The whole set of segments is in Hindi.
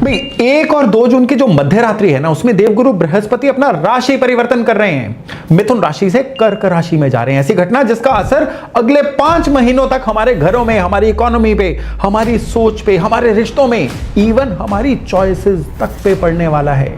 भाई 1 और 2 जून की जो मध्य रात्रि है ना, उसमें देवगुरु बृहस्पति अपना राशि परिवर्तन कर रहे हैं। मिथुन राशि से कर्क राशि में जा रहे हैं। ऐसी घटना जिसका असर अगले 5 महीनों तक हमारे घरों में, हमारी इकोनॉमी पे, हमारी सोच पे, हमारे रिश्तों में, इवन हमारी चॉइसेस तक पे पड़ने वाला है।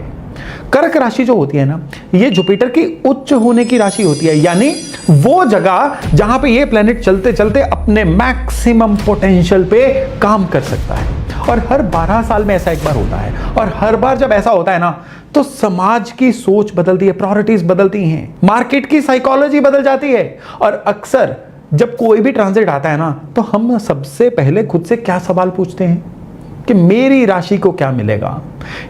कर्क राशि जो होती है ना, ये जुपिटर की उच्च होने की राशि होती है, यानी वो जगह जहां पे ये प्लेनेट चलते चलते अपने मैक्सिमम पोटेंशियल पे काम कर सकता है। और हर 12 साल में ऐसा एक बार होता है। और हर बार जब ऐसा होता है ना, तो समाज की सोच बदलती है, प्रायोरिटीज बदलती हैं, मार्केट की साइकोलॉजी बदल जाती है। और अक्सर जब कोई भी ट्रांजिट आता है ना, तो हम सबसे पहले खुद से क्या सवाल पूछते हैं कि मेरी राशि को क्या मिलेगा।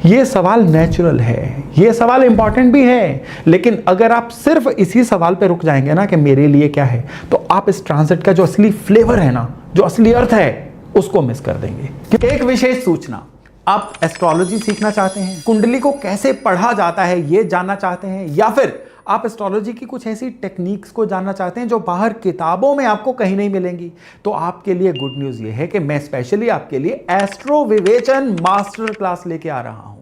यह सवाल नेचुरल है, यह सवाल इंपॉर्टेंट भी है, लेकिन अगर आप सिर्फ इसी सवाल पे रुक जाएंगे ना कि मेरे लिए क्या है, तो आप इस ट्रांजिट का जो असली फ्लेवर है ना, जो असली अर्थ है, उसको मिस कर देंगे। एक विशेष सूचना, आप एस्ट्रोलॉजी सीखना चाहते हैं, कुंडली को कैसे पढ़ा जाता है यह जानना चाहते हैं, या फिर आप एस्ट्रोलॉजी की कुछ ऐसी टेक्निक्स को जानना चाहते हैं जो बाहर किताबों में आपको कहीं नहीं मिलेंगी, तो आपके लिए गुड न्यूज़ ये है कि मैं स्पेशली आपके लिए एस्ट्रो विवेचन मास्टर क्लास लेके आ रहा हूं।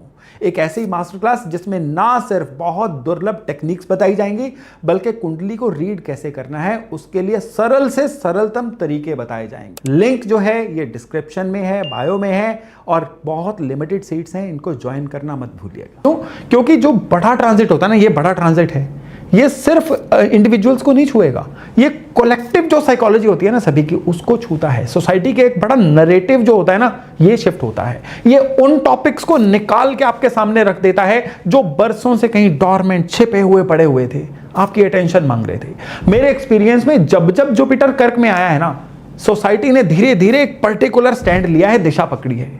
एक ऐसी मास्टर क्लास जिसमें ना सिर्फ बहुत दुर्लभ टेक्निक्स बताई जाएंगी, बल्कि कुंडली को रीड कैसे करना है उसके लिए सरल से सरलतम तरीके बताए जाएंगे। लिंक जो है ये डिस्क्रिप्शन में है, बायो में है, और बहुत लिमिटेड सीट्स हैं, इनको ज्वाइन करना मत भूलिएगा। तो क्योंकि जो बड़ा ट्रांजिट होता है ना, ये बड़ा ट्रांजिट है, ये सिर्फ इंडिविजुअल्स को नहीं छुएगा, ये कलेक्टिव जो साइकोलॉजी होती है ना सभी की, उसको छूता है। सोसाइटी के एक बड़ा नरेटिव जो होता है ना, ये शिफ्ट होता है। ये उन टॉपिक्स को निकाल के आपके सामने रख देता है जो बरसों से कहीं डॉर्मेंट छिपे हुए पड़े हुए थे, आपकी अटेंशन मांग रहे थे। मेरे एक्सपीरियंस में जब जब जुपिटर कर्क में आया है ना, सोसाइटी ने धीरे धीरे एक पर्टिकुलर स्टैंड लिया है, दिशा पकड़ी है।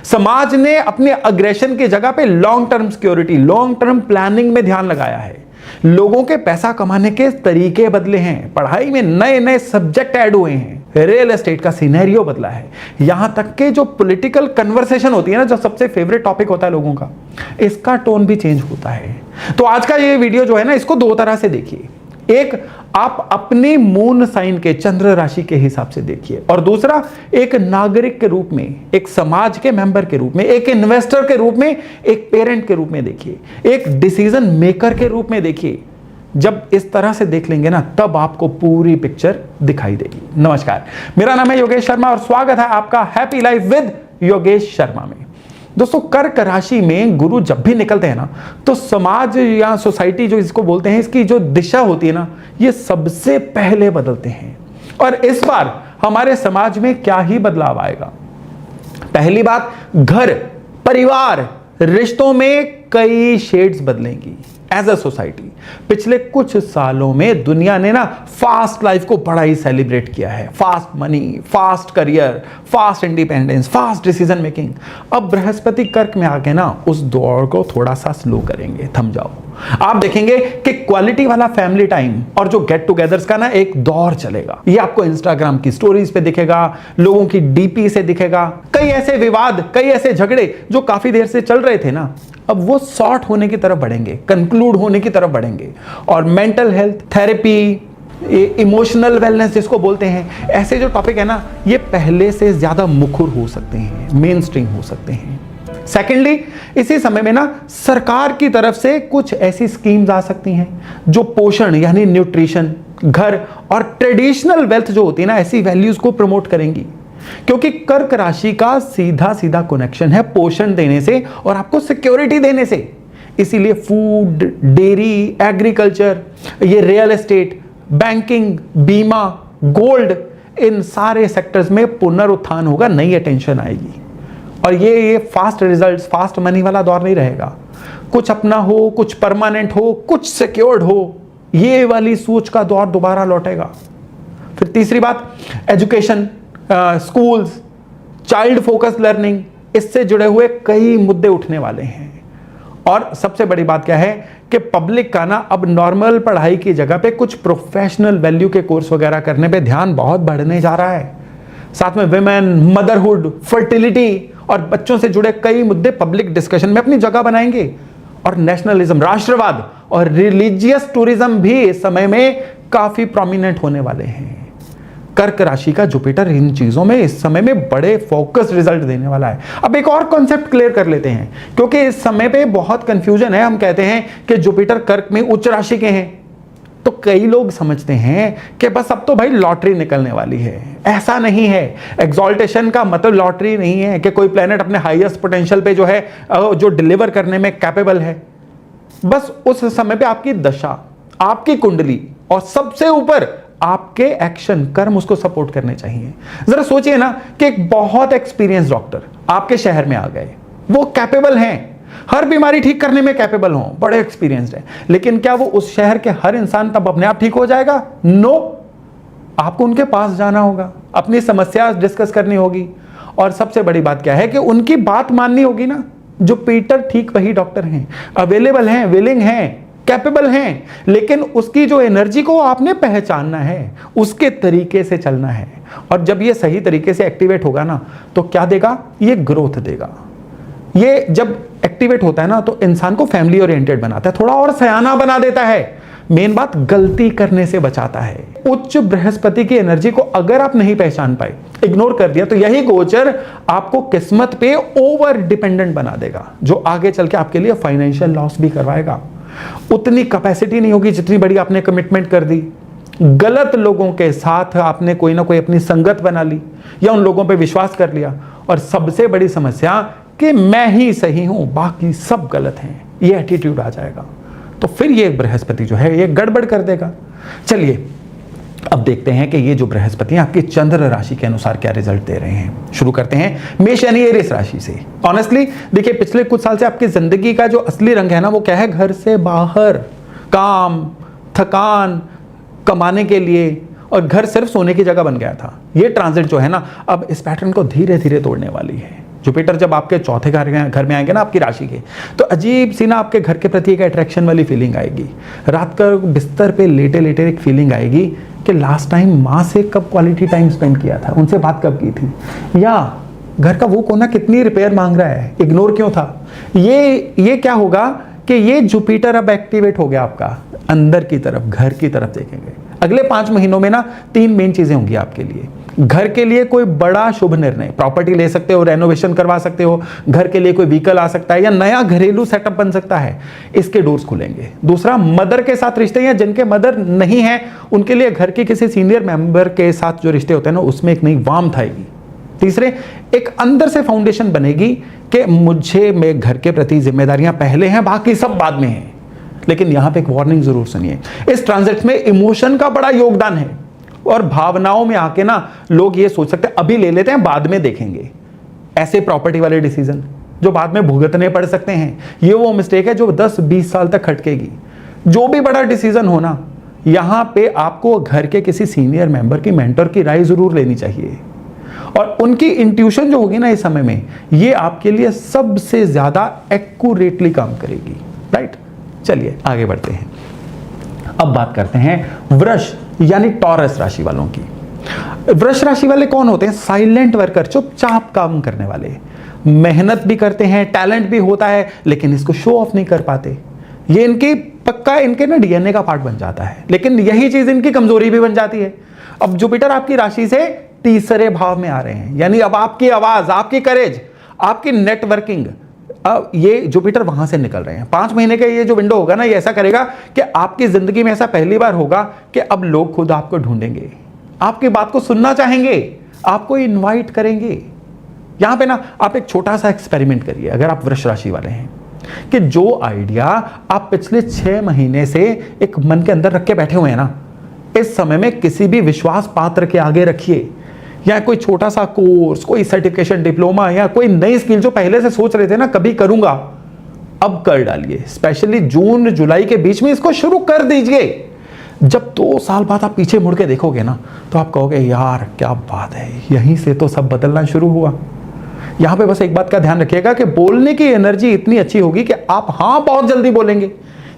समाज ने अपने अग्रेशन की जगह पे long term security, long term planning में ध्यान लगाया है। लोगों के पैसा कमाने के तरीके बदले हैं, पढ़ाई में नए नए सब्जेक्ट ऐड हुए हैं, रियल एस्टेट का सिनेरियो बदला है। यहां तक के जो पॉलिटिकल कन्वर्सेशन होती है ना, जो सबसे फेवरेट टॉपिक होता है लोगों का, इसका टोन भी चेंज होता है। तो आज का ये वीडियो जो है ना, इसको 2 तरह से देखिए। एक, आप अपनी मून साइन के, चंद्र राशि के हिसाब से देखिए, और दूसरा एक नागरिक के रूप में, एक समाज के मेंबर के रूप में, एक इन्वेस्टर के रूप में, एक पेरेंट के रूप में देखिए, एक डिसीजन मेकर के रूप में देखिए। जब इस तरह से देख लेंगे ना, तब आपको पूरी पिक्चर दिखाई देगी। नमस्कार, मेरा नाम है योगेश शर्मा और स्वागत है आपका happy life with Yogesh Sharma में। दोस्तों, कर्क राशि में गुरु जब भी निकलते हैं ना, तो समाज या सोसाइटी जो इसको बोलते हैं, इसकी जो दिशा होती है ना, ये सबसे पहले बदलते हैं। और इस बार हमारे समाज में क्या ही बदलाव आएगा। पहली बात, घर, परिवार, रिश्तों में कई शेड्स बदलेंगी एज अ सोसाइटी। पिछले कुछ सालों में दुनिया ने ना फास्ट लाइफ को बड़ा ही सेलिब्रेट किया है। Fast money, fast career, fast independence, fast decision making. अब बृहस्पति कर्क में आके ना उस दौड़ को थोड़ा सा स्लो करेंगे, थम जाओ। आप देखेंगे कि क्वालिटी वाला फैमिली टाइम और जो गेट टुगेदर्स का ना एक दौर चलेगा। ये आपको इंस्टाग्राम की स्टोरीज पे दिखेगा, लोगों की डीपी से दिखेगा। कई ऐसे विवाद, कई ऐसे झगड़े जो काफी देर से चल रहे थे ना, अब वो सॉर्ट होने की तरफ बढ़ेंगे, कंक्लूड होने की तरफ बढ़ेंगे। और mental health, therapy, emotional wellness जिसको बोलते हैं, ऐसे जो टॉपिक है ना, ये पहले से ज्यादा मुखर हो सकते हैं, मेन स्ट्रीम हो सकते हैं। सेकेंडली, इसी समय में ना सरकार की तरफ से कुछ ऐसी स्कीम्स आ सकती हैं जो पोषण यानी न्यूट्रिशन, घर और ट्रेडिशनल वेल्थ जो होती है ना, ऐसी वैल्यूज को प्रमोट करेंगी। क्योंकि कर्क राशि का सीधा सीधा कनेक्शन है पोषण देने से और आपको सिक्योरिटी देने से। इसीलिए फूड, डेयरी, एग्रीकल्चर, ये रियल एस्टेट, बैंकिंग, बीमा, गोल्ड, इन सारे सेक्टर्स में पुनरुत्थान होगा, नई अटेंशन आएगी। और ये फास्ट रिजल्ट्स, फास्ट मनी वाला दौर नहीं रहेगा। कुछ अपना हो, कुछ परमानेंट हो, कुछ सिक्योर्ड हो, ये वाली सोच का दौर दोबारा लौटेगा। फिर तीसरी बात, education, schools, child focus learning, इससे जुड़े हुए कई मुद्दे उठने वाले हैं। और सबसे बड़ी बात क्या है कि पब्लिक का ना अब नॉर्मल पढ़ाई की जगह पे कुछ प्रोफेशनल वैल्यू के कोर्स वगैरह करने पे ध्यान बहुत बढ़ने जा रहा है। साथ में विमेन, मदरहुड, फर्टिलिटी और बच्चों से जुड़े कई मुद्दे पब्लिक डिस्कशन में अपनी जगह बनाएंगे। और नेशनलिज्म, राष्ट्रवाद और रिलीजियस टूरिज्म भी इस समय में काफी प्रोमिनेंट होने वाले हैं। कर्क राशि का जुपिटर इन चीजों में इस समय में बड़े फोकस रिजल्ट देने वाला है। अब एक और कॉन्सेप्ट क्लियर कर लेते हैं, क्योंकि इस समय पे बहुत कंफ्यूजन है। हम कहते हैं कि जुपिटर कर्क में उच्च राशि के हैं, तो कई लोग समझते हैं कि बस अब तो भाई लॉटरी निकलने वाली है। ऐसा नहीं है। एक्सॉल्टेशन का मतलब लॉटरी नहीं है कि कोई प्लेनेट अपने हाईएस्ट पोटेंशियल पे जो है जो डिलीवर करने में कैपेबल है। बस उस समय पे आपकी दशा, आपकी कुंडली और सबसे ऊपर आपके एक्शन कर्म उसको सपोर्ट करने चाहिए। जरा सोचिए ना कि एक बहुत एक्सपीरियंस डॉक्टर आपके शहर में आ गए, वो कैपेबल हैं, हर बीमारी ठीक करने में कैपेबल हों, बड़े एक्सपीरियंस्ड हैं, लेकिन क्या वो उस शहर के हर इंसान तब अपने आप ठीक हो जाएगा? नो। आपको उनके पास जाना होगा, अपनी समस्या डिस्कस करनी होगी, और सबसे बड़ी बात क्या है कि उनकी बात माननी होगी ना। जुपिटर ठीक वही डॉक्टर हैं, अवेलेबल हैं, विलिंग हैं, कैपेबल हैं, लेकिन उसकी जो एनर्जी को आपने पहचानना है, उसके तरीके से चलना है। और जब ये सही तरीके से एक्टिवेट होगा ना, तो क्या देगा? ये ग्रोथ देगा। ये जब एक्टिवेट होता है ना, तो इंसान को फैमिली ओरिएंटेड बनाता है, थोड़ा और सयाना बना देता है। मेन बात, गलती करने से बचाता है। उच्च बृहस्पति की एनर्जी को अगर आप नहीं पहचान पाए, इग्नोर कर दिया, तो यही गोचर आपको किस्मत पे ओवर डिपेंडेंट बना देगा, जो आगे चल के आपके लिए फाइनेंशियल लॉस भी करवाएगा। उतनी कैपेसिटी नहीं होगी जितनी बड़ी आपने कमिटमेंट कर दी। गलत लोगों के साथ आपने कोई ना कोई अपनी संगत बना ली, या उन लोगों पे विश्वास कर लिया, और सबसे बड़ी समस्या कि मैं ही सही हूं, बाकी सब गलत हैं, ये एटीट्यूड आ जाएगा। तो फिर ये बृहस्पति जो है ये गड़बड़ कर देगा। चलिए अब देखते हैं कि ये जो बृहस्पति हैं आपकी चंद्र राशि के अनुसार क्या रिजल्ट दे रहे हैं। शुरू करते हैं मेष यानी एरिस राशि से। ऑनेस्टली देखिए, पिछले कुछ साल से आपकी जिंदगी का जो असली रंग है ना, वो क्या है? घर से बाहर, काम, थकान, कमाने के लिए, और घर सिर्फ सोने की जगह बन गया था। ये ट्रांजिट जो है ना, अब इस पैटर्न को धीरे धीरे तोड़ने वाली है। जुपिटर जब आपके चौथे घर में आएंगे ना आपकी राशि के, तो अजीब सी ना आपके घर के प्रति एक अट्रैक्शन वाली फीलिंग आएगी। रात का बिस्तर पे लेटे लेटे एक फीलिंग आएगी कि लास्ट टाइम माँ से कब क्वालिटी टाइम स्पेंड किया था, उनसे बात कब की थी, या घर का वो कोना कितनी रिपेयर मांग रहा है, इग्नोर क्यों था। ये क्या होगा कि ये जुपिटर अब एक्टिवेट हो गया आपका अंदर की तरफ, घर की तरफ देखेंगे। अगले 5 महीनों में ना 3 मेन चीजें होंगी आपके लिए। घर के लिए कोई बड़ा शुभ निर्णय, प्रॉपर्टी ले सकते हो, रेनोवेशन करवा सकते हो, घर के लिए कोई व्हीकल आ सकता है, या नया घरेलू सेटअप बन सकता है, इसके डोर्स खुलेंगे। दूसरा, मदर के साथ रिश्ते, या जिनके मदर नहीं है उनके लिए घर के किसी सीनियर मेंबर के साथ जो रिश्ते होते हैं ना, उसमें एक नई वार्मथ आएगी। तीसरे, एक अंदर से फाउंडेशन बनेगी कि मुझे मेरे घर के प्रति जिम्मेदारियां पहले हैं, बाकी सब बाद में हैं। लेकिन यहां पे एक वार्निंग जरूर सुनिए, इस ट्रांजिट में इमोशन का बड़ा योगदान है, और भावनाओं में आके ना लोग ये सोच सकते हैं अभी ले लेते हैं बाद में देखेंगे। ऐसे प्रॉपर्टी वाले डिसीजन जो बाद में भुगतने पड़ सकते हैं, ये वो मिस्टेक है जो 10-20 साल तक खटकेगी। जो भी बड़ा डिसीजन हो ना, यहां पे आपको घर के किसी सीनियर मेंबर की, मेंटर की राय जरूर लेनी चाहिए, और उनकी इंट्यूशन जो होगी ना इस समय में, ये आपके लिए सबसे ज्यादा एक्यूरेटली काम करेगी। राइट, चलिए आगे बढ़ते हैं। अब बात करते हैं वृष यानी टॉरस राशि वालों की। वृष राशि वाले कौन होते हैं? साइलेंट वर्कर, चुपचाप काम करने वाले। मेहनत भी करते हैं, टैलेंट भी होता है, लेकिन इसको शो ऑफ नहीं कर पाते। ये इनकी पक्का इनके ना डीएनए का पार्ट बन जाता है, लेकिन यही चीज इनकी कमजोरी भी बन जाती है। अब जुपिटर आपकी राशि से तीसरे भाव में आ रहे हैं, यानी अब आपकी आवाज, आपकी करेज, आपकी नेटवर्किंग, अब ये जुपिटर वहां से निकल रहे हैं। 5 महीने का ये जो विंडो होगा ना, ये ऐसा करेगा कि आपकी जिंदगी में ऐसा पहली बार होगा कि अब लोग खुद आपको ढूंढेंगे, आपकी बात को सुनना चाहेंगे, आपको इनवाइट करेंगे। यहां पे ना आप एक छोटा सा एक्सपेरिमेंट करिए अगर आप वृष राशि वाले हैं, कि जो आइडिया आप पिछले 6 महीने से एक मन के अंदर रख के बैठे हुए हैं ना, इस समय में किसी भी विश्वास पात्र के आगे रखिए, या कोई छोटा सा कोर्स, कोई सर्टिफिकेशन, डिप्लोमा, या कोई नई स्किल जो पहले से सोच रहे थे ना कभी करूंगा, अब कर डालिए। स्पेशली जून जुलाई के बीच में इसको शुरू कर दीजिए। जब 2 साल बाद आप पीछे मुड़ के देखोगे ना, तो आप कहोगे यार क्या बात है, यहीं से तो सब बदलना शुरू हुआ। यहां पे बस एक बात का ध्यान रखिएगा कि बोलने की एनर्जी इतनी अच्छी होगी कि आप हाँ बहुत जल्दी बोलेंगे,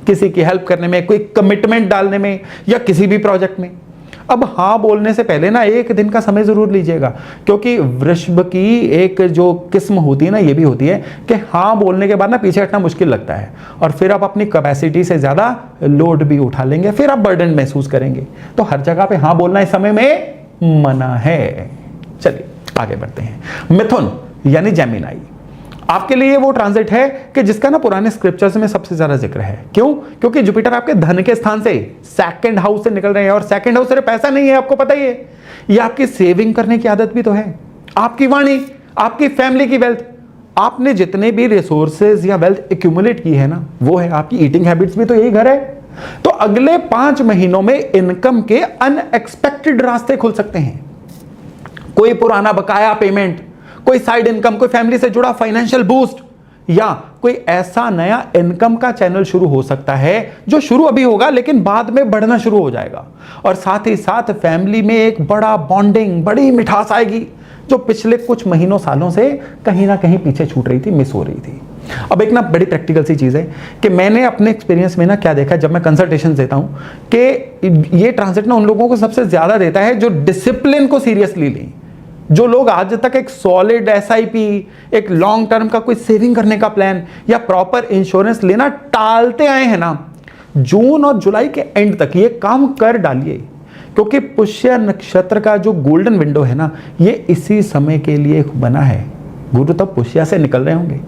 किसी की हेल्प करने में, कोई कमिटमेंट डालने में, या किसी भी प्रोजेक्ट में। अब हाँ बोलने से पहले ना 1 दिन का समय जरूर लीजिएगा, क्योंकि वृषभ की एक जो किस्म होती है ना, ये भी होती है कि हाँ बोलने के बाद ना पीछे हटना मुश्किल लगता है, और फिर आप अपनी कैपेसिटी से ज्यादा लोड भी उठा लेंगे, फिर आप बर्डन महसूस करेंगे। तो हर जगह पे हाँ बोलना इस समय में मना है। चलिए आगे बढ़ते हैं। मिथुन यानी जेमिनाई, आपके लिए वो ट्रांजिट है कि जिसका ना पुराने स्क्रिप्चर्स में सबसे ज्यादा जिक्र है। क्यों? क्योंकि जुपिटर आपके धन के स्थान से सेकंड हाउस से निकल रहे हैं, और सेकंड हाउस सिर्फ पैसा नहीं है, आपको पता ही है, ये आपकी सेविंग करने की आदत भी तो है, आपकी वाणी, आपकी फैमिली की वेल्थ, आपने जितने भी रिसोर्सेज या वेल्थ एक्यूमुलेट की है ना, वो है आपकी ईटिंग हैबिट्स भी तो यही घर है। तो अगले 5 महीनों में इनकम के अनएक्सपेक्टेड रास्ते खुल सकते हैं। कोई पुराना बकाया पेमेंट, कोई साइड इनकम, कोई फैमिली से जुड़ा फाइनेंशियल बूस्ट, या कोई ऐसा नया इनकम का चैनल शुरू हो सकता है जो शुरू अभी होगा लेकिन बाद में बढ़ना शुरू हो जाएगा। और साथ ही साथ फैमिली में एक बड़ा बॉन्डिंग, बड़ी मिठास आएगी जो पिछले कुछ महीनों सालों से कहीं ना कहीं पीछे छूट रही थी, मिस हो रही थी। अब एक ना बड़ी प्रैक्टिकल सी चीज है कि मैंने अपने एक्सपीरियंस में ना क्या देखा, जब मैं कंसल्टेशन देता हूं कि ये ट्रांजिट ना उन लोगों को सबसे ज्यादा देता है जो डिसिप्लिन को सीरियसली लें, जो लोग आज तक एक सॉलिड एसआईपी, एक लॉन्ग टर्म का कोई सेविंग करने का प्लान या प्रॉपर इंश्योरेंस लेना टालते आए हैं ना, जून और जुलाई के एंड तक ये काम कर डालिए। क्योंकि पुष्य नक्षत्र का जो गोल्डन विंडो है ना, ये इसी समय के लिए बना है। गुरु तब पुष्य से निकल रहे होंगे।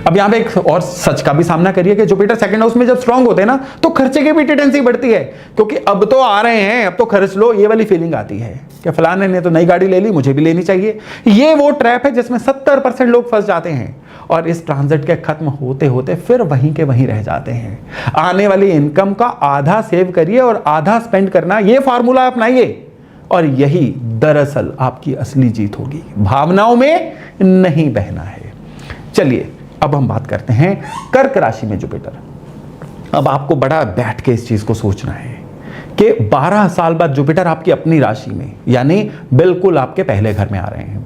अब यहां पे एक और सच का भी सामना करिए कि जुपिटर सेकंड हाउस में जब स्ट्रांग होते हैं ना, तो खर्चे की भी टेंडेंसी बढ़ती है, क्योंकि अब तो आ रहे हैं, अब तो खर्च लो, ये वाली फीलिंग आती है कि फलाने ने तो नई गाड़ी ले ली, मुझे भी लेनी चाहिए। ये वो ट्रैप है जिसमें 70% लोग फंस जाते हैं और इस ट्रांजिट के खत्म होते होते फिर वहीं के वहीं रह जाते हैं। आने वाली इनकम का आधा सेव करिए और आधा स्पेंड करना, ये फार्मूला अपनाइए, और यही दरअसल आपकी असली जीत होगी। भावनाओं में नहीं बहना है। चलिए अब हम बात करते हैं कर्क राशि में जुपिटर। अब आपको बड़ा बैठ के इस चीज को सोचना है कि 12 साल बाद जुपिटर आपकी अपनी राशि में, यानी बिल्कुल आपके पहले घर में आ रहे हैं।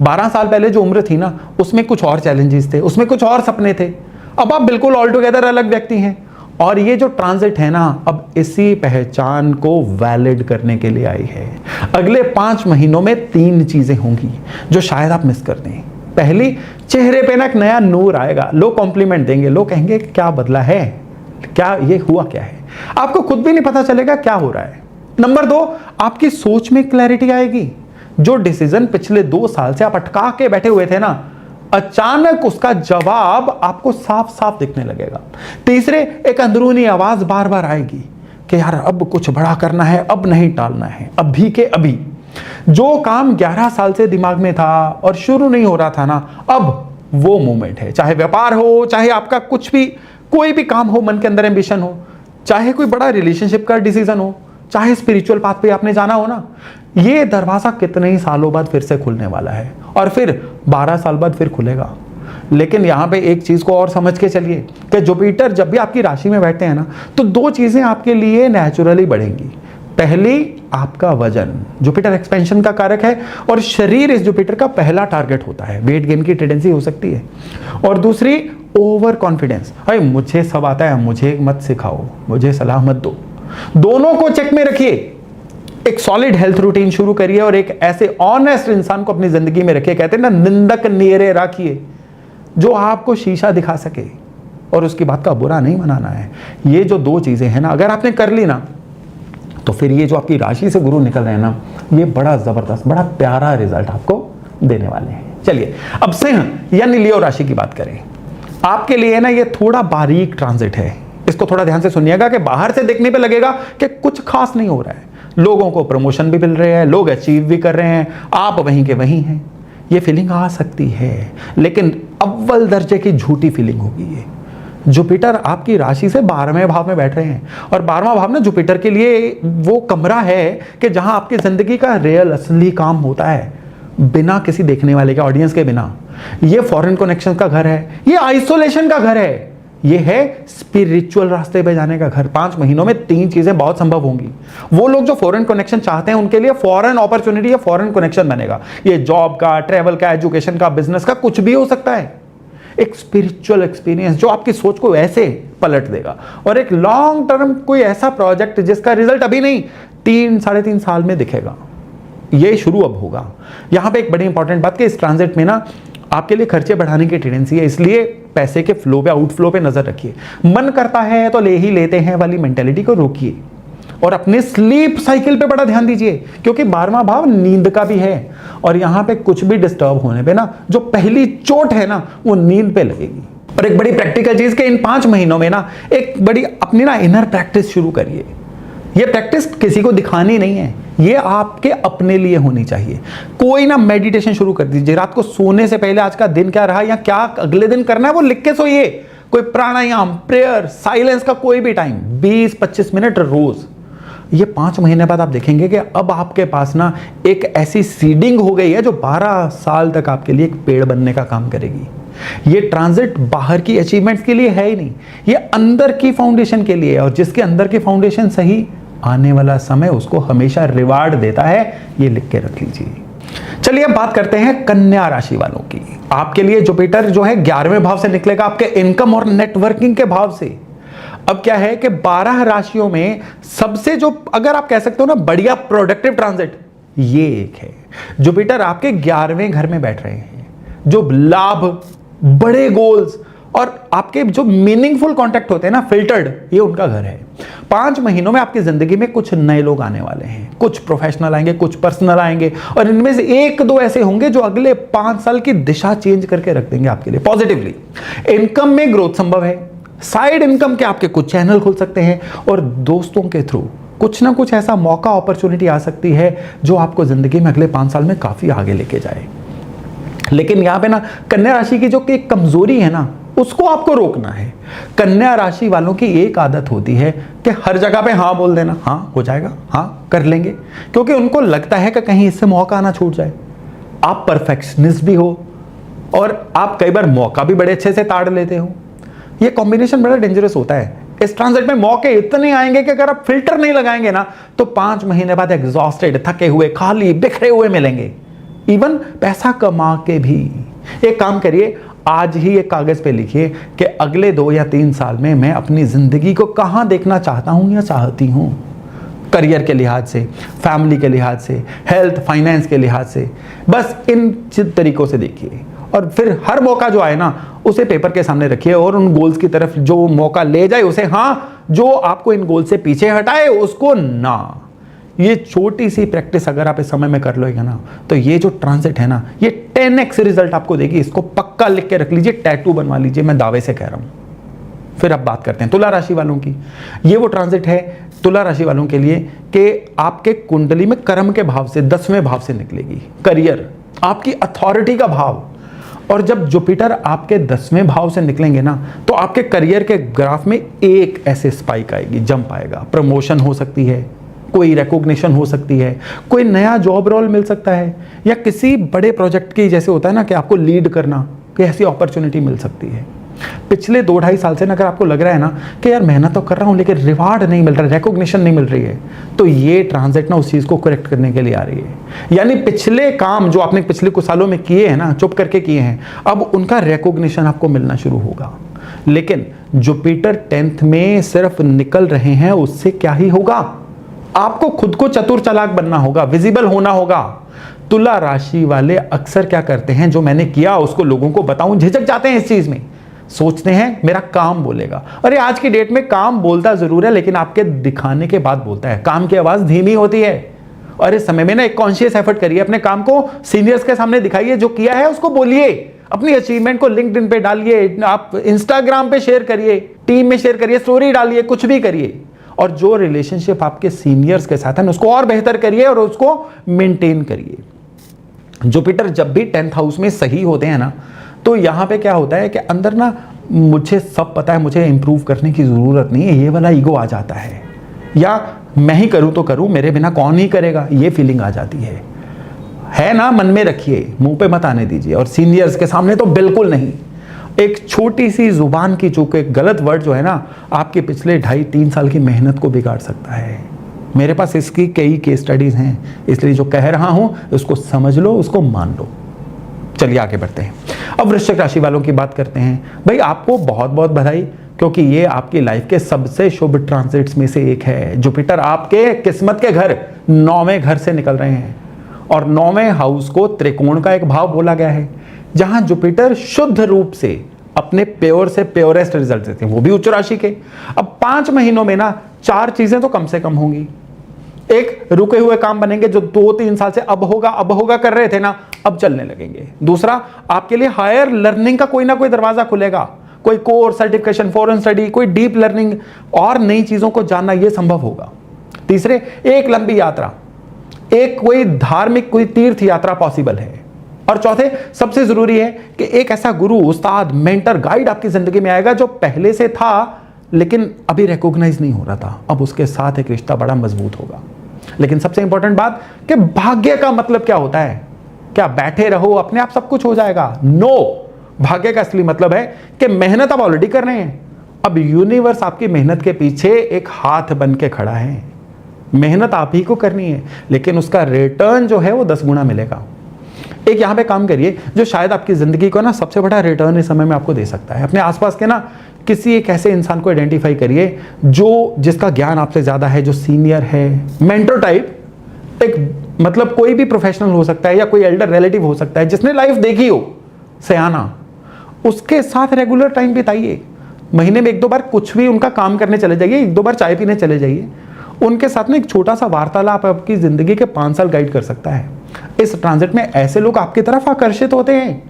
12 साल पहले जो उम्र थी ना, उसमें कुछ और चैलेंजेस थे, उसमें कुछ और सपने थे। अब आप बिल्कुल ऑल टुगेदर अलग व्यक्ति हैं, और ये जो ट्रांजिट है ना, अब इसी पहचान को वैलिड करने के लिए आई है। अगले 5 महीनों में 3 चीजें होंगी जो शायद आप मिस कर दें। पहली, चेहरे पे ना एक नया नूर आएगा, लोग कॉम्प्लीमेंट देंगे, लोग कहेंगे क्या बदला है, क्या ये हुआ क्या है, आपको खुद भी नहीं पता चलेगा क्या हो रहा है। नंबर 2, आपकी सोच में क्लैरिटी आएगी। जो डिसीजन पिछले 2 साल से आप अटका के बैठे हुए थे ना, अचानक उसका जवाब आपको साफ साफ दिखने लगेगा। तीसरे, एक अंदरूनी आवाज बार बार आएगी कि यार अब कुछ बड़ा करना है, अब नहीं टालना है, अभी के अभी। जो काम 11 साल से दिमाग में था और शुरू नहीं हो रहा था ना, अब वो मोमेंट है। चाहे व्यापार हो, चाहे आपका कुछ भी, कोई भी काम हो, मन के अंदर एम्बिशन हो, चाहे कोई बड़ा रिलेशनशिप का डिसीजन हो, चाहे स्पिरिचुअल पाथ पे आपने जाना हो ना, ये दरवाजा कितने ही सालों बाद फिर से खुलने वाला है, और फिर 12 साल बाद फिर खुलेगा। लेकिन यहां पे एक चीज को और समझ के चलिए कि जुपिटर जब भी आपकी राशि में बैठते हैं ना, तो 2 चीजें आपके लिए नेचुरली बढ़ेंगी। पहली, आपका वजन। जुपिटर एक्सपेंशन का कारक है और शरीर इस जुपिटर का पहला टारगेट होता है, वेट गेन की टेंडेंसी हो सकती है। और दूसरी, ओवर कॉन्फिडेंस, अरे मुझे सब आता है, मुझे मत सिखाओ, मुझे सलाह मत दो। दोनों को चेक में रखिए। एक सॉलिड हेल्थ रूटीन शुरू करिए और एक ऐसे ऑनेस्ट इंसान को अपनी जिंदगी में रखिए। कहते हैं ना, निंदक नेरे राखिए, जो आपको शीशा दिखा सके और उसकी बात का बुरा नहीं मनाना है। ये जो 2 चीजें हैं ना, अगर आपने कर ली ना, तो फिर ये जो आपकी राशि से गुरु निकल रहे हैं ना, ये बड़ा जबरदस्त, बड़ा प्यारा रिजल्ट आपको देने वाले हैं। चलिए अब सिंह यानी लियो राशि की बात करें। आपके लिए ना ये थोड़ा बारीक ट्रांजिट है, इसको थोड़ा ध्यान से सुनिएगा कि बाहर से देखने पे लगेगा कि कुछ खास नहीं हो रहा है, लोगों को प्रमोशन भी मिल रहे हैं, लोग अचीव भी कर रहे हैं, आप वहीं के वहीं हैं। ये फीलिंग आ सकती है, लेकिन अव्वल दर्जे की झूठी फीलिंग होगी ये। जुपिटर आपकी राशि से 12वें भाव में बैठ रहे हैं, और 12वां भाव ना जुपिटर के लिए वो कमरा है कि जहां आपकी जिंदगी का रियल असली काम होता है, बिना किसी देखने वाले के, ऑडियंस के बिना। ये फॉरेन कनेक्शन का घर है, ये आइसोलेशन का घर है, ये है स्पिरिचुअल रास्ते पे जाने का घर। 5 महीनों में 3 चीजें बहुत संभव होंगी। वो लोग जो फॉरेन कनेक्शन चाहते हैं, उनके लिए फॉरेन अपॉर्चुनिटी या फॉरेन कनेक्शन बनेगा। ये जॉब का, ट्रेवल का, एजुकेशन का, बिजनेस का, कुछ भी हो सकता है। एक स्पिरिचुअल एक्सपीरियंस जो आपकी सोच को ऐसे पलट देगा, और एक लॉन्ग टर्म कोई ऐसा प्रोजेक्ट जिसका रिजल्ट अभी नहीं, 3-3.5 साल में दिखेगा। ये शुरू अब होगा। यहां पे एक बड़ी इंपॉर्टेंट बात कि इस ट्रांजिट में ना आपके लिए खर्चे बढ़ाने की टेंडेंसी है, इसलिए पैसे के फ्लो पे, आउटफ्लो पे नजर रखिए। मन करता है तो ले ही लेते हैं वाली मेंटेलिटी को रोकिए। और अपने स्लीप साइकिल पे बड़ा ध्यान दीजिए, क्योंकि 12वां भाव नींद का भी है और यहां पे कुछ भी डिस्टर्ब होने पे ना जो पहली चोट है ना वो नींद पे लगेगी। और एक बड़ी प्रैक्टिकल चीज के इन 5 महीनों में ना एक बड़ी अपनी ना इनर प्रैक्टिस शुरू करिए। ये प्रैक्टिस किसी को दिखानी नहीं है, ये आपके अपने लिए होनी चाहिए। कोई ना मेडिटेशन शुरू कर दीजिए, रात को सोने से पहले आज का दिन क्या रहा या क्या अगले दिन करना है वो लिख के सोइए। कोई प्राणायाम, प्रेयर, साइलेंस का कोई भी टाइम 20-25 मिनट रोज। ये 5 महीने बाद आप देखेंगे कि अब आपके पास ना एक ऐसी सीडिंग हो गई है जो 12 साल तक आपके लिए एक पेड़ बनने का काम करेगी। ये ट्रांजिट बाहर की अचीवमेंट्स के लिए है ही नहीं, ये अंदर की फाउंडेशन के लिए है, और जिसके अंदर की फाउंडेशन सही, आने वाला समय उसको हमेशा रिवार्ड देता है। ये लिख के रख लीजिए। चलिए अब बात करते हैं कन्या राशि वालों की। आपके लिए जुपिटर जो है 11वें भाव से निकलेगा, आपके इनकम और नेटवर्किंग के भाव से। अब क्या है कि 12 राशियों में सबसे जो अगर आप कह सकते हो ना बढ़िया प्रोडक्टिव ट्रांजिट, ये एक है। जुपिटर आपके 11वें घर में बैठ रहे हैं, जो लाभ, बड़े गोल्स और आपके जो मीनिंगफुल कॉन्टैक्ट होते हैं ना, फिल्टर्ड, ये उनका घर है। 5 महीनों में आपकी जिंदगी में कुछ नए लोग आने वाले हैं, कुछ प्रोफेशनल आएंगे, कुछ पर्सनल आएंगे, और इनमें से 1-2 ऐसे होंगे जो अगले 5 साल की दिशा चेंज करके रख देंगे आपके लिए पॉजिटिवली। इनकम में ग्रोथ संभव है, साइड इनकम के आपके कुछ चैनल खुल सकते हैं, और दोस्तों के थ्रू कुछ ना कुछ ऐसा मौका, अपॉर्चुनिटी आ सकती है जो आपको जिंदगी में अगले 5 साल में काफी आगे लेके जाए। लेकिन यहां पे ना कन्या राशि की जो कि कमजोरी है ना, उसको आपको रोकना है। कन्या राशि वालों की एक आदत होती है कि हर जगह पे हाँ बोल देना, हाँ हो जाएगा, हाँ कर लेंगे, क्योंकि उनको लगता है कि कहीं इससे मौका ना छूट जाए। आप परफेक्शनिस्ट भी हो और आप कई बार मौका भी बड़े अच्छे से ताड़ लेते हो। ये कॉम्बिनेशन बड़ा डेंजरस होता है। इस ट्रांजिट में मौके इतने आएंगे कि अगर आप फिल्टर नहीं लगाएंगे ना तो 5 महीने बाद एग्जॉस्टेड, थके हुए, खाली, बिखरे हुए मिलेंगे, इवन पैसा कमा के भी। एक काम करिए, आज ही एक कागज पे लिखिए कि अगले 2 या 3 साल में मैं अपनी जिंदगी को कहां देखना चाहता हूं या चाहती हूं। करियर के लिहाज से, फैमिली के लिहाज से, हेल्थ, फाइनेंस के लिहाज से, बस इन तरीकों से देखिए। और फिर हर मौका जो आए ना उसे पेपर के सामने रखिए, और उन गोल्स की तरफ जो मौका ले जाए उसे हाँ, जो आपको इन गोल से पीछे हटाए उसको ना। ये छोटी सी प्रैक्टिस अगर आप इस समय में कर लोगे ना तो ये जो ट्रांजिट है ना ये 10x रिजल्ट आपको देगी। इसको पक्का लिख के रख लीजिए, टैटू बनवा लीजिए, मैं दावे से कह रहा हूं। फिर अब बात करते हैं तुला राशि वालों की। ये वो ट्रांजिट है तुला राशि वालों के लिए कि आपके कुंडली में कर्म के भाव से 10वें भाव से निकलेगी करियर, आपकी अथॉरिटी का भाव। और जब जुपिटर आपके 10वें भाव से निकलेंगे ना तो आपके करियर के ग्राफ में एक ऐसे स्पाइक आएगी, जंप आएगा। प्रमोशन हो सकती है, कोई रिकॉग्निशन हो सकती है, कोई नया जॉब रोल मिल सकता है, या किसी बड़े प्रोजेक्ट की जैसे होता है ना कि आपको लीड करना, कोई ऐसी अपॉर्चुनिटी मिल सकती है। पिछले 2-2.5 साल से ना अगर आपको लग रहा है ना कि यार मेहनत तो कर रहा हूं लेकिन रिवार्ड नहीं मिल रहा, रिकॉग्निशन नहीं मिल रही है, तो ये ट्रांजिट ना उस चीज को करेक्ट करने के लिए आ रही है। यानी पिछले काम जो आपने पिछले कुछ सालों में किए हैं ना, चुप करके किए हैं, अब उनका रिकॉग्निशन आपको मिलना शुरू होगा। लेकिन जुपिटर 10th में सिर्फ निकल रहे हैं, उससे क्या ही होगा, आपको खुद को चतुर चालाक बनना होगा, विजिबल होना होगा। तुला राशि वाले अक्सर क्या करते हैं, जो मैंने किया उसको लोगों को बताऊं, झिझक जाते हैं इस चीज में, सोचते हैं मेरा काम बोलेगा। अरे आज की डेट में काम बोलता जरूर है लेकिन आपके दिखाने के बाद बोलता है, काम की आवाज धीमी होती है। और इस समय में ना एक कॉन्शियस एफर्ट करिए, अपने काम को सीनियर्स के सामने दिखाइए, जो किया है उसको बोलिए, अपनी अचीवमेंट को लिंक्डइन पे डालिए, आप इंस्टाग्राम पे शेयर करिए, टीम में शेयर करिए, स्टोरी डालिए, कुछ भी करिए। और जो रिलेशनशिप आपके सीनियर्स के साथ है उसको और बेहतर करिए और उसको मेंटेन करिए। जुपिटर जब भी 10th हाउस में सही होते हैं ना तो यहां पे क्या होता है कि अंदर ना मुझे सब पता है, मुझे इंप्रूव करने की जरूरत नहीं है, ये वाला ईगो आ जाता है, या मैं ही करूं तो करूं, मेरे बिना कौन ही करेगा, ये फीलिंग आ जाती है ना। मन में रखिए, मुंह पे मत आने दीजिए, और सीनियर्स के सामने तो बिल्कुल नहीं। एक छोटी सी जुबान की चूक, एक गलत वर्ड जो है ना आपके पिछले 2.5-3 साल की मेहनत को बिगाड़ सकता है। मेरे पास इसकी कई केस स्टडीज हैं, इसलिए जो कह रहा हूं उसको समझ लो, उसको मान लो। चलिए आगे बढ़ते हैं। अब वृश्चिक राशि वालों की बात करते हैं। भाई आपको बहुत बहुत बधाई, क्योंकि ये आपकी लाइफ के सबसे शुभ ट्रांजिट्स में से एक है। जुपिटर आपके किस्मत के घर 9वें घर से निकल रहे हैं, और 9वें हाउस को त्रिकोण का एक भाव बोला गया है, जहां जुपिटर शुद्ध रूप से अपने प्योर से प्योरेस्ट रिजल्ट देते हैं, वो भी उच्च राशि के। अब 5 महीनों में ना 4 चीजें तो कम से कम होंगी। एक, रुके हुए काम बनेंगे जो 2-3 साल से अब होगा कर रहे थे ना, अब चलने लगेंगे। दूसरा, आपके लिए हायर लर्निंग का कोई ना कोई दरवाजा खुलेगा, कोई कोर्स, सर्टिफिकेशन, फॉरेन स्टडी, कोई डीप लर्निंग और नई चीजों को जानना, यह संभव होगा। तीसरे, एक लंबी यात्रा, एक कोई धार्मिक, कोई तीर्थ यात्रा पॉसिबल है। और चौथे, सबसे जरूरी है कि एक ऐसा गुरु, उस्ताद, मेंटर, गाइड आपकी जिंदगी में आएगा जो पहले से था लेकिन अभी रिकॉग्नाइज नहीं हो रहा था, अब उसके साथ एक रिश्ता बड़ा मजबूत होगा। लेकिन सबसे इंपॉर्टेंट बात कि भाग्य का मतलब क्या होता है? क्या बैठे रहो अपने आप सब कुछ हो जाएगा? नो, भाग्य का असली मतलब है कि मेहनत आप ऑलरेडी कर रहे हैं, अब यूनिवर्स आपकी मेहनत के पीछे एक हाथ बन के खड़ा है। मेहनत आप ही को करनी है, लेकिन उसका रिटर्न जो है वो 10 गुना मिलेगा। एक यहां पे काम करिए जो शायद आपकी जिंदगी को ना सबसे बड़ा रिटर्न इस समय में आपको दे सकता है। अपने आसपास के ना किसी एक ऐसे इंसान को आइडेंटिफाई करिए जिसका ज्ञान आपसे ज्यादा है, जो सीनियर है, मेंटर टाइप, एक मतलब कोई भी प्रोफेशनल हो सकता है या कोई एल्डर रिलेटिव हो सकता है जिसने लाइफ देखी हो, सयाना, उसके साथ रेगुलर टाइम बिताइए। महीने में 1-2 बार कुछ भी उनका काम करने चले जाइए, 1-2 बार चाय पीने चले जाइए। उनके साथ में एक छोटा सा वार्तालाप आपकी जिंदगी के 5 साल गाइड कर सकता है। इस ट्रांजिट में ऐसे लोग आपकी तरफ आकर्षित होते हैं,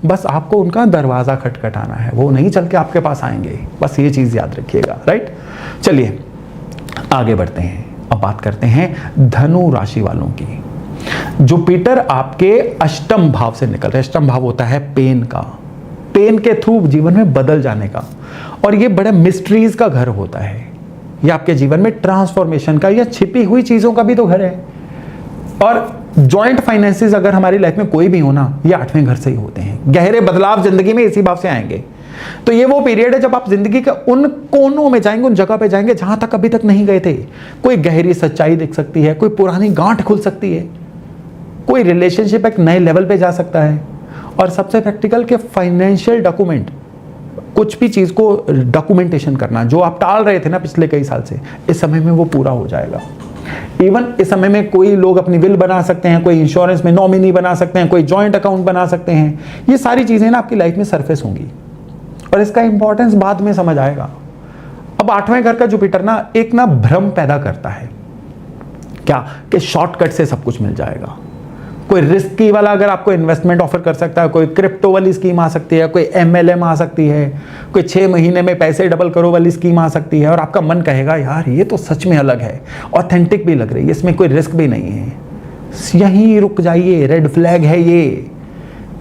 बस आपको उनका दरवाजा खटखटाना है, वो नहीं चल के आपके पास आएंगे। बस ये चीज याद रखिएगा, राइट। चलिए आगे बढ़ते हैं, अब बात करते हैं धनु राशि वालों की। जुपिटर आपके अष्टम भाव से निकल रहे। अष्टम भाव होता है पेन का, पेन के थ्रू जीवन में बदल जाने का, और ये बड़े मिस्ट्रीज का घर होता है। ये आपके जीवन में ट्रांसफॉर्मेशन का या छिपी हुई चीजों का भी तो घर है। और जॉइंट फाइनेंसेस अगर हमारी लाइफ में कोई भी हो ना, ये 8वें घर से ही होते हैं। गहरे बदलाव जिंदगी में इसी भाव से आएंगे। तो ये वो पीरियड है जब आप जिंदगी के उन कोनों में जाएंगे, उन जगह पे जाएंगे जहां तक अभी तक नहीं गए थे। कोई गहरी सच्चाई दिख सकती है, कोई पुरानी गांठ खुल सकती है, कोई रिलेशनशिप एक नए लेवल पे जा सकता है। और सबसे प्रैक्टिकल के फाइनेंशियल डॉक्यूमेंट, कुछ भी चीज को डॉक्यूमेंटेशन करना जो आप टाल रहे थे ना पिछले कई साल से, इस समय में वो पूरा हो जाएगा। इवन इस समय में कोई लोग अपनी विल बना सकते हैं, कोई इंश्योरेंस में नॉमिनी बना सकते हैं, कोई जॉइंट अकाउंट बना सकते हैं। ये सारी चीजें ना आपकी लाइफ में सरफेस होंगी और इसका इंपॉर्टेंस बाद में समझ आएगा। अब 8वें घर का जुपिटर ना एक ना भ्रम पैदा करता है, क्या कि शॉर्टकट से सब कुछ मिल जाएगा। कोई रिस्की वाला अगर आपको इन्वेस्टमेंट ऑफर कर सकता है, कोई क्रिप्टो वाली स्कीम आ सकती है, कोई MLM आ सकती है, कोई 6 महीने में पैसे डबल करो वाली स्कीम आ सकती है, और आपका मन कहेगा यार ये तो सच में अलग है, ऑथेंटिक भी लग रही है, इसमें कोई रिस्क भी नहीं है, यहीं रुक जाइए, रेड फ्लैग है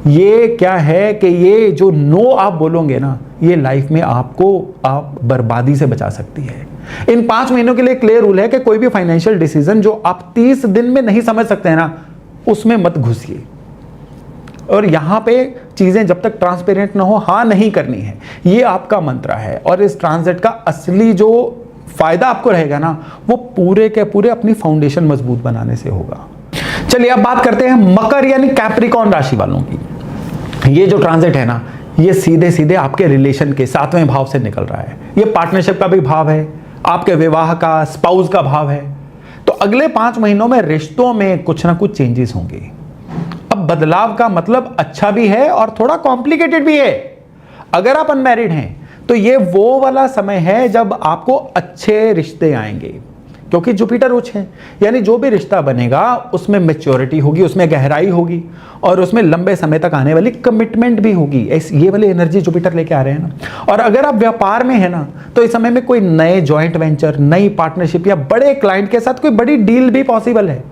ये क्या है कि ये जो नो आप बोलोगे ना, ये लाइफ में आपको आप बर्बादी से बचा सकती है। इन 5 महीनों के लिए क्लियर रूल है कि कोई भी फाइनेंशियल डिसीजन जो आप 30 दिन में नहीं समझ सकते हैं ना, उसमें मत घुसिए। और यहां पे चीजें जब तक ट्रांसपेरेंट ना हो, हाँ नहीं करनी है, ये आपका मंत्र है। और इस ट्रांजिट का असली जो फायदा आपको रहेगा ना, वो पूरे के पूरे अपनी फाउंडेशन मजबूत बनाने से होगा। चलिए अब बात करते हैं मकर यानी कैप्रिकॉर्न राशि वालों की। ये जो ट्रांजिट है ना, ये सीधे सीधे आपके रिलेशन के 7वें भाव से निकल रहा है। ये पार्टनरशिप का भी भाव है, आपके विवाह का, स्पाउस का भाव है। तो अगले 5 महीनों में रिश्तों में कुछ ना कुछ चेंजेस होंगे। अब बदलाव का मतलब अच्छा भी है और थोड़ा कॉम्प्लिकेटेड भी है। अगर आप अनमैरिड हैं तो ये वो वाला समय है जब आपको अच्छे रिश्ते आएंगे, क्योंकि जुपिटर उच्च है। यानी जो भी रिश्ता बनेगा उसमें मैच्योरिटी होगी, उसमें गहराई होगी, और उसमें लंबे समय तक आने वाली कमिटमेंट भी होगी। ये वाली एनर्जी जुपिटर लेके आ रहे हैं ना। और अगर आप व्यापार में है ना, तो इस समय में कोई नए जॉइंट वेंचर, नई पार्टनरशिप या बड़े क्लाइंट के साथ कोई बड़ी डील भी पॉसिबल है।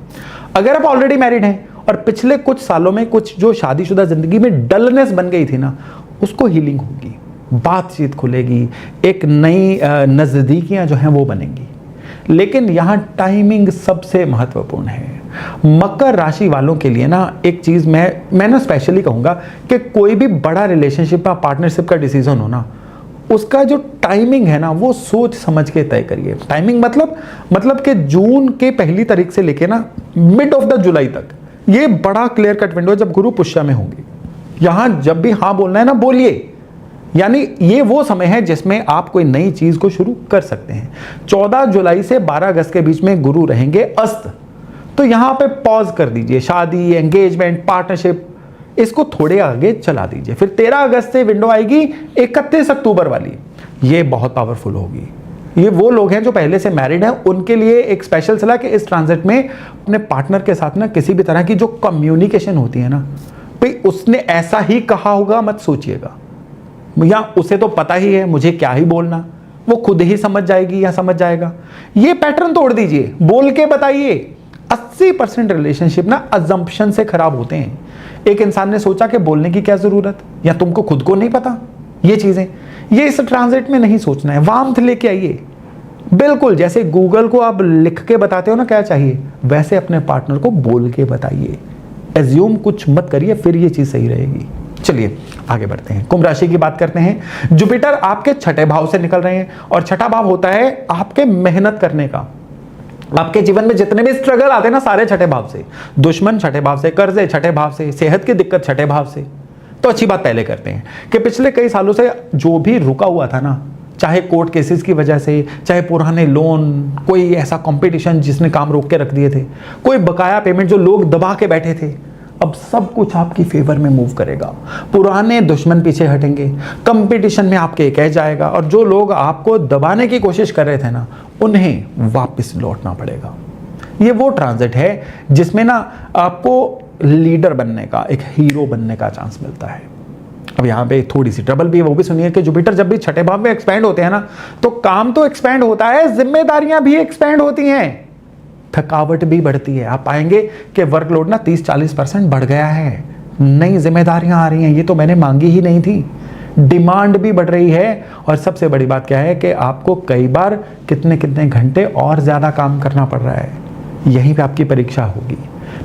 अगर आप ऑलरेडी मैरिड हैं और पिछले कुछ सालों में कुछ जो शादीशुदा जिंदगी में डलनेस बन गई थी ना, उसको हीलिंग होगी, बातचीत खुलेगी, एक नई नजदीकियां जो हैं वो बनेंगी। लेकिन यहां टाइमिंग सबसे महत्वपूर्ण है। मकर राशि वालों के लिए ना एक चीज मैं ना स्पेशली कहूंगा कि कोई भी बड़ा रिलेशनशिप या पार्टनरशिप का डिसीजन हो ना, उसका जो टाइमिंग है ना, वो सोच समझ के तय करिए। टाइमिंग मतलब कि जून के 1 तारीख से लेके ना मिड ऑफ द जुलाई तक, ये बड़ा क्लियर कट विंडो है जब गुरु पुष्य में होंगे। यहां जब भी हाँ बोलना है ना, बोलिए। यानी ये वो समय है जिसमें आप कोई नई चीज को शुरू कर सकते हैं। 14 जुलाई से 12 अगस्त के बीच में गुरु रहेंगे अस्त, तो यहां पे पॉज कर दीजिए। शादी, एंगेजमेंट, पार्टनरशिप, इसको थोड़े आगे चला दीजिए। फिर 13 अगस्त से विंडो आएगी 31 अक्टूबर वाली, ये बहुत पावरफुल होगी। ये वो लोग हैं जो पहले से मैरिड हैं, उनके लिए एक स्पेशल सलाह कि इस ट्रांजिट में अपने पार्टनर के साथ ना किसी भी तरह की जो कम्युनिकेशन होती है ना, भाई उसने ऐसा ही कहा होगा मत सोचिएगा, या उसे तो पता ही है मुझे क्या ही बोलना, वो खुद ही समझ जाएगी या समझ जाएगा। ये पैटर्न तोड़ दीजिए, बोल के बताइए। 80% रिलेशनशिप ना अजम्पशन से खराब होते हैं। एक इंसान ने सोचा कि बोलने की क्या जरूरत, या तुमको खुद को नहीं पता ये चीजें, ये इस ट्रांजिट में नहीं सोचना है। वार्मथ लेके आइए, बिल्कुल जैसे गूगल को आप लिख के बताते हो ना क्या चाहिए, वैसे अपने पार्टनर को बोल के बताइए। एज्यूम कुछ मत करिए, फिर ये चीज सही रहेगी। चलिए आगे बढ़ते हैं, कुंभ राशि की बात करते हैं। जुपिटर आपके छठे भाव से निकल रहे हैं, और छठा भाव होता है आपके मेहनत करने का। आपके जीवन में जितने भी स्ट्रगल आते हैं ना, सारे छठे भाव से। दुश्मन छठे भाव से, कर्जे छठे भाव से, सेहत की दिक्कत छठे भाव से। तो अच्छी बात पहले करते हैं कि पिछले कई सालों से जो भी रुका हुआ था ना, चाहे कोर्ट केसेस की वजह से, चाहे पुराने लोन, कोई ऐसा कंपटीशन जिसने काम रोक के रख दिए थे, कोई बकाया पेमेंट जो लोग दबा के बैठे थे, अब सब कुछ आपकी फेवर में मूव करेगा। पुराने दुश्मन पीछे हटेंगे, कंपटीशन में आपके एक एज आएगा, और जो लोग आपको दबाने की कोशिश कर रहे थे ना, उन्हें वापस लौटना पड़ेगा। ये वो ट्रांजिट है जिसमें ना आपको लीडर बनने का, एक हीरो बनने का चांस मिलता है। अब यहाँ पे थोड़ी सी ट्रबल भी है, वो भी सुनिए कि जुपिटर जब भी छठे भाव में एक्सपैंड होते हैं ना, तो काम तो एक्सपैंड होता है, जिम्मेदारियां भी एक्सपैंड होती हैं, थकावट भी बढ़ती है। आप पाएंगे कि वर्कलोड ना 30-40% बढ़ गया है, नई जिम्मेदारियां आ रही हैं, ये तो मैंने मांगी ही नहीं थी, डिमांड भी बढ़ रही है। और सबसे बड़ी बात क्या है कि आपको कई बार कितने कितने घंटे और ज्यादा काम करना पड़ रहा है, यहीं पे आपकी परीक्षा होगी।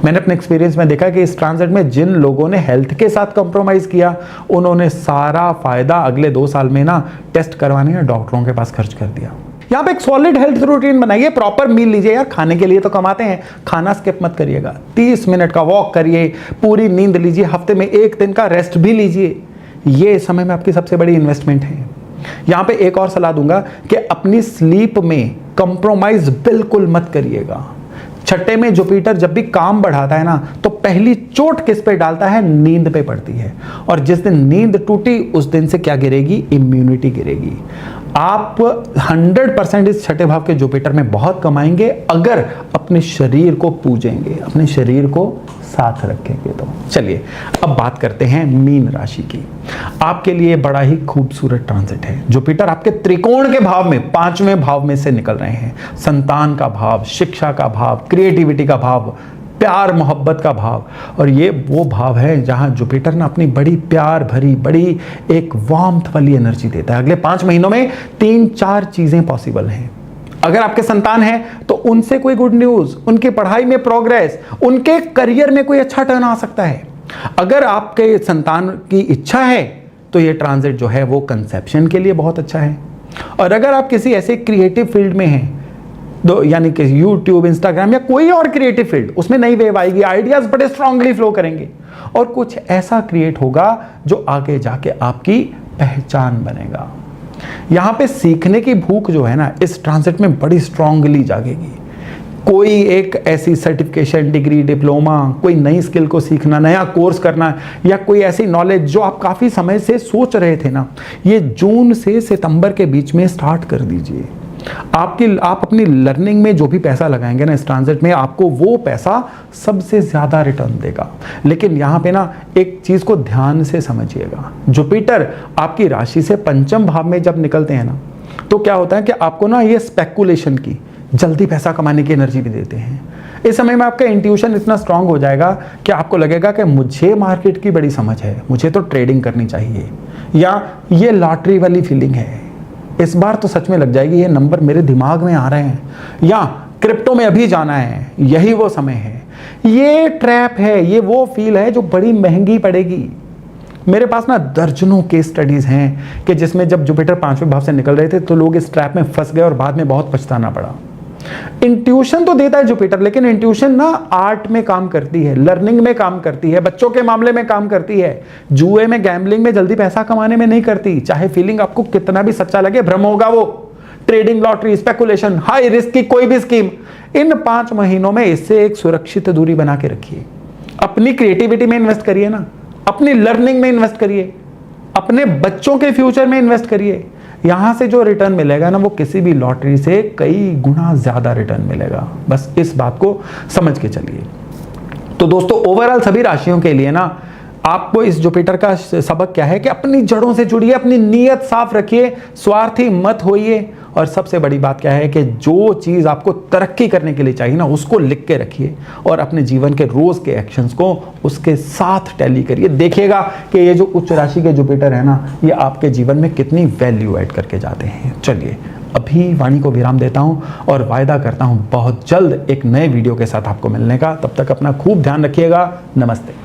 मैंने अपने एक्सपीरियंस में देखा कि इस ट्रांजिट में जिन लोगों ने हेल्थ के साथ कंप्रोमाइज किया, उन्होंने सारा फायदा अगले 2 साल में ना टेस्ट करवाने या डॉक्टरों के पास खर्च कर दिया। यहाँ पे एक सॉलिड हेल्थ रूटीन बनाइए, प्रॉपर मील लीजिए। यार खाने के लिए तो कमाते हैं, खाना स्किप मत करिएगा। 30 मिनट का वॉक करिए, पूरी नींद लीजिए, हफ्ते में 1 दिन का रेस्ट भी लीजिए। ये समय में आपकी सबसे बड़ी इन्वेस्टमेंट है। यहाँ पे एक और सलाह दूंगा कि अपनी स्लीप में कंप्रोमाइज बिल्कुल मत करिएगा। छठे में जुपिटर जब भी काम बढ़ाता है ना, तो पहली चोट किस पे डालता है? नींद पे पड़ती है। और जिस दिन नींद टूटी, उस दिन से क्या गिरेगी? इम्यूनिटी गिरेगी। आप 100% इस छठे भाव के जुपिटर में बहुत कमाएंगे अगर अपने शरीर को पूजेंगे, अपने शरीर को साथ रखेंगे। तो चलिए अब बात करते हैं मीन राशि की। आपके लिए बड़ा ही खूबसूरत ट्रांजिट है। जुपिटर आपके त्रिकोण के भाव में, 5वें भाव में से निकल रहे हैं। संतान का भाव, शिक्षा का भाव, क्रिएटिविटी का भाव, प्यार मोहब्बत का भाव। और ये वो भाव है जहां जुपिटर ना अपनी बड़ी प्यार भरी, बड़ी एक वार्मथ वाली एनर्जी देता है। अगले 5 महीनों में 3-4 चीजें पॉसिबल हैं। अगर आपके संतान है तो उनसे कोई गुड न्यूज, उनकी पढ़ाई में प्रोग्रेस, उनके करियर में कोई अच्छा टर्न आ सकता है। अगर आपके संतान की इच्छा है तो ये ट्रांजिट जो है वो कंसेप्शन के लिए बहुत अच्छा है। और अगर आप किसी ऐसे क्रिएटिव फील्ड में हैं, यानी कि यूट्यूब, इंस्टाग्राम या कोई और क्रिएटिव फील्ड, उसमें नई वेव आएगी, आइडियाज बड़े स्ट्रांगली फ्लो करेंगे और कुछ ऐसा क्रिएट होगा जो आगे जाके आपकी पहचान बनेगा। यहां पे सीखने की भूख जो है ना, इस ट्रांजिट में बड़ी स्ट्रांगली जागेगी। कोई एक ऐसी सर्टिफिकेशन, डिग्री, डिप्लोमा, कोई नई स्किल को सीखना, नया कोर्स करना, या कोई ऐसी नॉलेज जो आप काफी समय से सोच रहे थे ना, ये जून से सितंबर के बीच में स्टार्ट कर दीजिए। आप अपनी लर्निंग में जो भी पैसा लगाएंगे ना इस ट्रांजिट में, आपको वो पैसा सबसे ज्यादा रिटर्न देगा। लेकिन यहाँ पे ना एक चीज को ध्यान से समझिएगा। जुपिटर आपकी राशि से 5वें भाव में जब निकलते हैं ना, तो क्या होता है कि आपको ना ये स्पेकुलेशन की, जल्दी पैसा कमाने की एनर्जी भी देते हैं। इस समय में आपका इंट्यूशन इतना स्ट्रांग हो जाएगा कि आपको लगेगा कि मुझे मार्केट की बड़ी समझ है, मुझे तो ट्रेडिंग करनी चाहिए, या ये लॉटरी वाली फीलिंग है, इस बार तो सच में लग जाएगी, ये नंबर मेरे दिमाग में आ रहे हैं, या क्रिप्टो में अभी जाना है, यही वो समय है। ये ट्रैप है, ये वो फील है जो बड़ी महंगी पड़ेगी। मेरे पास ना दर्जनों केस स्टडीज हैं कि जिसमें जब जुपिटर 5वें भाव से निकल रहे थे तो लोग इस ट्रैप में फंस गए और बाद में बहुत पछताना पड़ा। इंट्यूशन तो देता है जुपिटर, लेकिन इंट्यूशन ना आर्ट में काम करती है, लर्निंग में काम करती है, बच्चों के मामले में काम करती है, जुए में, गैम्बलिंग में, जल्दी पैसा कमाने में नहीं करती। चाहे फीलिंग आपको कितना भी सच्चा लगे, भ्रम होगा वो। Trading, lottery, speculation, high risk की कोई भी स्कीम, इन 5 महीनों में इससे एक सुरक्षित दूरी बना के रखिए। अपनी क्रिएटिविटी में इन्वेस्ट करिए ना, अपनी लर्निंग में इन्वेस्ट करिए, अपने बच्चों के फ्यूचर में इन्वेस्ट करिए। यहां से जो रिटर्न मिलेगा ना, वो किसी भी लॉटरी से कई गुना ज्यादा रिटर्न मिलेगा। बस इस बात को समझ के चलिए। तो दोस्तों, ओवरऑल सभी राशियों के लिए ना आपको इस जुपिटर का सबक क्या है कि अपनी जड़ों से जुड़िए, अपनी नीयत साफ रखिए, स्वार्थी मत होइए, और सबसे बड़ी बात क्या है कि जो चीज़ आपको तरक्की करने के लिए चाहिए ना, उसको लिख के रखिए और अपने जीवन के रोज के एक्शंस को उसके साथ टैली करिए। देखिएगा कि ये जो उच्च राशि के जुपिटर है ना, ये आपके जीवन में कितनी वैल्यू ऐड करके जाते हैं। चलिए, अभी वाणी को विराम देता हूं और वायदा करता हूं बहुत जल्द एक नए वीडियो के साथ आपको मिलने का। तब तक अपना खूब ध्यान रखिएगा। नमस्ते।